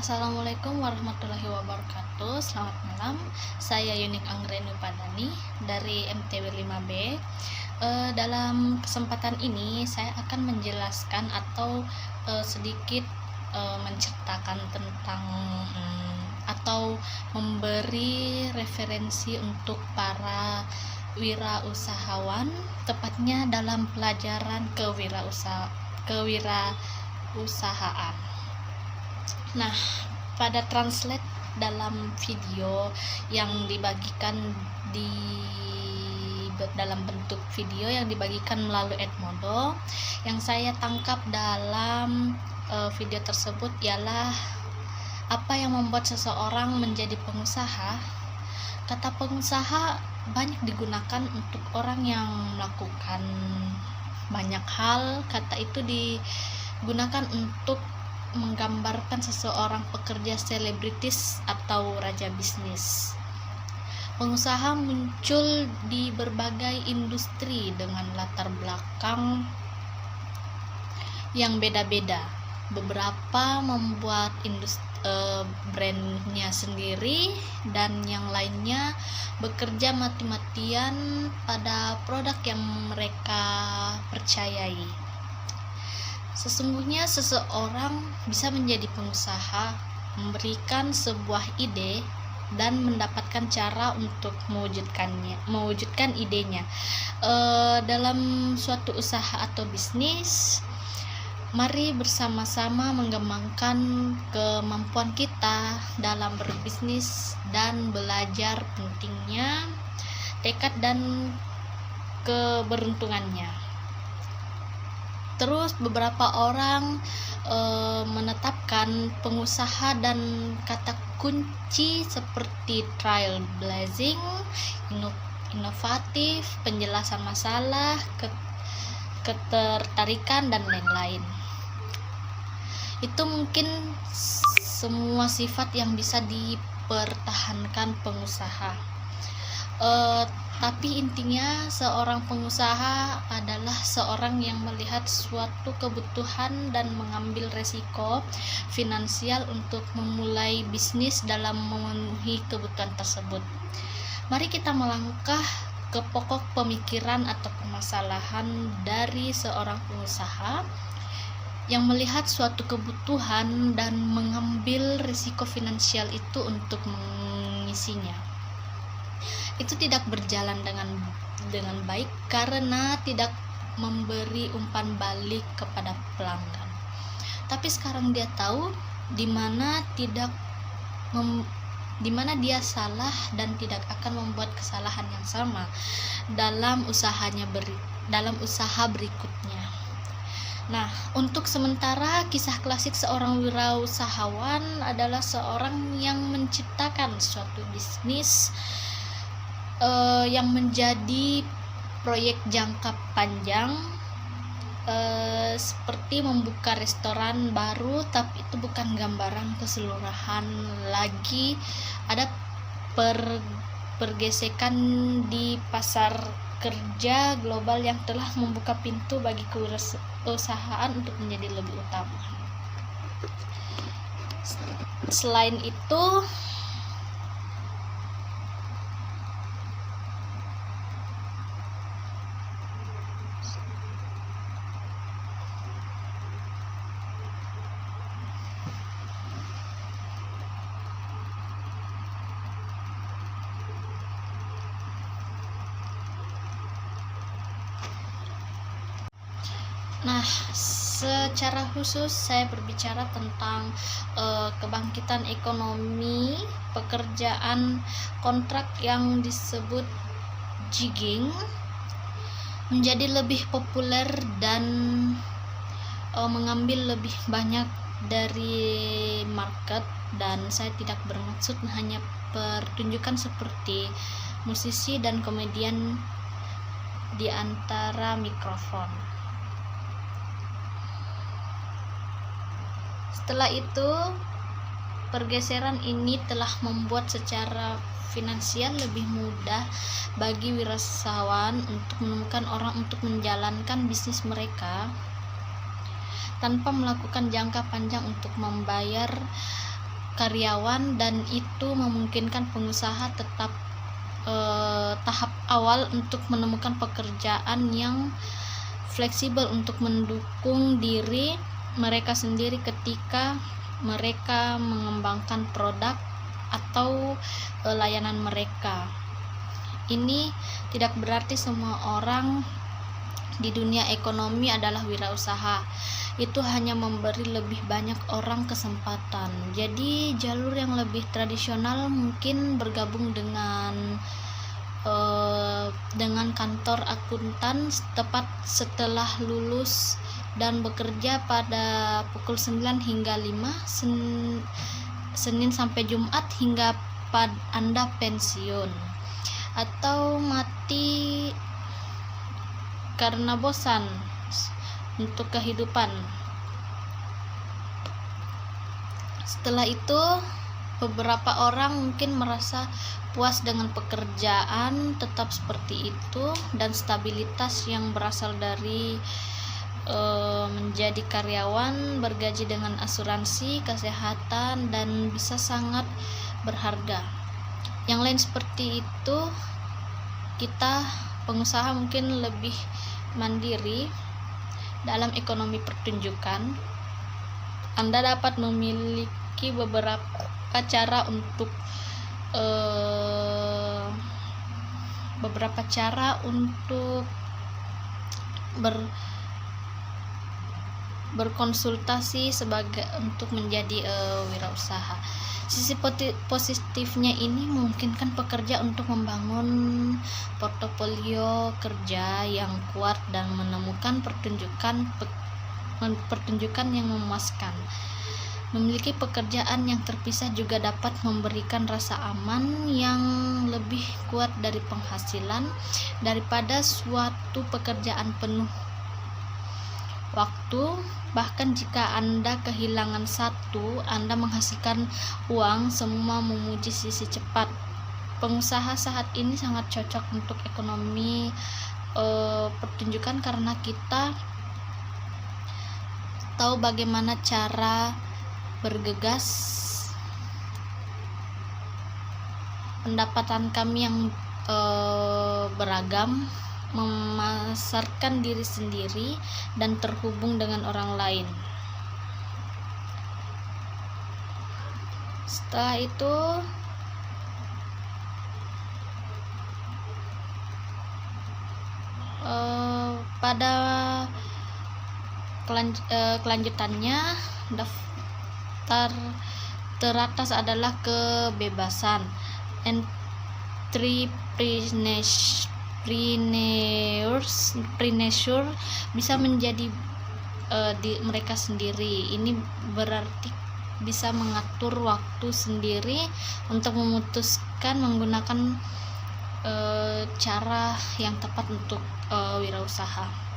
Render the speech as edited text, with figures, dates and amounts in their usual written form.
Assalamualaikum warahmatullahi wabarakatuh. Selamat malam. Saya Yunik Anggreni Padani dari MTW 5B. Dalam kesempatan ini saya akan menjelaskan atau sedikit menceritakan tentang atau memberi referensi untuk para wirausahawan, tepatnya dalam pelajaran kewirausahaan. Nah, pada translate dalam video yang dibagikan dalam bentuk video yang dibagikan melalui Edmodo, yang saya tangkap dalam video tersebut ialah apa yang membuat seseorang menjadi pengusaha. Kata pengusaha banyak digunakan untuk orang yang melakukan banyak hal. Kata itu digunakan untuk menggambarkan seseorang pekerja selebritis atau raja bisnis. Pengusaha muncul di berbagai industri dengan latar belakang yang beda-beda. Beberapa membuat brandnya sendiri, dan yang lainnya bekerja mati-matian pada produk yang mereka percayai. Sesungguhnya seseorang bisa menjadi pengusaha, memberikan sebuah ide dan mendapatkan cara untuk mewujudkan idenya. Dalam suatu usaha atau bisnis, mari bersama-sama mengembangkan kemampuan kita dalam berbisnis dan belajar pentingnya tekad dan keberuntungannya. Terus beberapa orang menetapkan pengusaha dan kata kunci seperti trailblazing, inovatif, penjelasan masalah, ketertarikan, dan lain-lain. Itu mungkin semua sifat yang bisa dipertahankan pengusaha. Tapi intinya seorang pengusaha adalah seorang yang melihat suatu kebutuhan dan mengambil resiko finansial untuk memulai bisnis dalam memenuhi kebutuhan tersebut. Mari kita melangkah ke pokok pemikiran atau permasalahan dari seorang pengusaha yang melihat suatu kebutuhan dan mengambil risiko finansial itu untuk mengisinya. Itu tidak berjalan dengan baik karena tidak memberi umpan balik kepada pelanggan. Tapi sekarang dia tahu di mana dia salah dan tidak akan membuat kesalahan yang sama dalam usaha berikutnya. Nah, untuk sementara kisah klasik seorang wirausahawan adalah seorang yang menciptakan suatu bisnis yang menjadi proyek jangka panjang, seperti membuka restoran baru, tapi itu bukan gambaran keseluruhan lagi. Ada pergesekan di pasar kerja global yang telah membuka pintu bagi kewirausahaan untuk menjadi lebih utama. Selain itu, secara khusus saya berbicara tentang kebangkitan ekonomi pekerjaan kontrak yang disebut gigging menjadi lebih populer dan mengambil lebih banyak dari market. Dan saya tidak bermaksud hanya pertunjukan seperti musisi dan komedian di antara mikrofon. Setelah itu, pergeseran ini telah membuat secara finansial lebih mudah bagi wirausahawan untuk menemukan orang untuk menjalankan bisnis mereka tanpa melakukan jangka panjang untuk membayar karyawan, dan itu memungkinkan pengusaha tetap tahap awal untuk menemukan pekerjaan yang fleksibel untuk mendukung diri mereka sendiri ketika mereka mengembangkan produk atau layanan mereka. Ini tidak berarti semua orang di dunia ekonomi adalah wirausaha. Itu hanya memberi lebih banyak orang kesempatan. Jadi jalur yang lebih tradisional mungkin bergabung dengan kantor akuntan tepat setelah lulus dan bekerja pada pukul 9 hingga 5 Senin sampai Jumat hingga Anda pensiun, atau mati karena bosan untuk kehidupan. Setelah itu, beberapa orang mungkin merasa puas dengan pekerjaan tetap seperti itu dan stabilitas yang berasal dari menjadi karyawan bergaji dengan asuransi kesehatan dan bisa sangat berharga. Yang lain seperti itu, kita pengusaha mungkin lebih mandiri dalam ekonomi pertunjukan. Anda dapat memiliki beberapa cara untuk berkonsultasi untuk menjadi wirausaha. Sisi positifnya ini memungkinkan pekerja untuk membangun portofolio kerja yang kuat dan menemukan pertunjukan yang memuaskan. Memiliki pekerjaan yang terpisah juga dapat memberikan rasa aman yang lebih kuat dari penghasilan daripada suatu pekerjaan penuh waktu. Bahkan jika Anda kehilangan satu, Anda menghasilkan uang. Semua memuji sisi cepat. Pengusaha saat ini sangat cocok untuk ekonomi pertunjukan karena kita tahu bagaimana cara bergegas. Pendapatan kami yang beragam, memasarkan diri sendiri dan terhubung dengan orang lain. Setelah itu, pada kelanjutannya, daftar teratas adalah kebebasan. Entrepreneur bisa menjadi mereka sendiri. Ini berarti bisa mengatur waktu sendiri untuk memutuskan menggunakan cara yang tepat untuk wirausaha.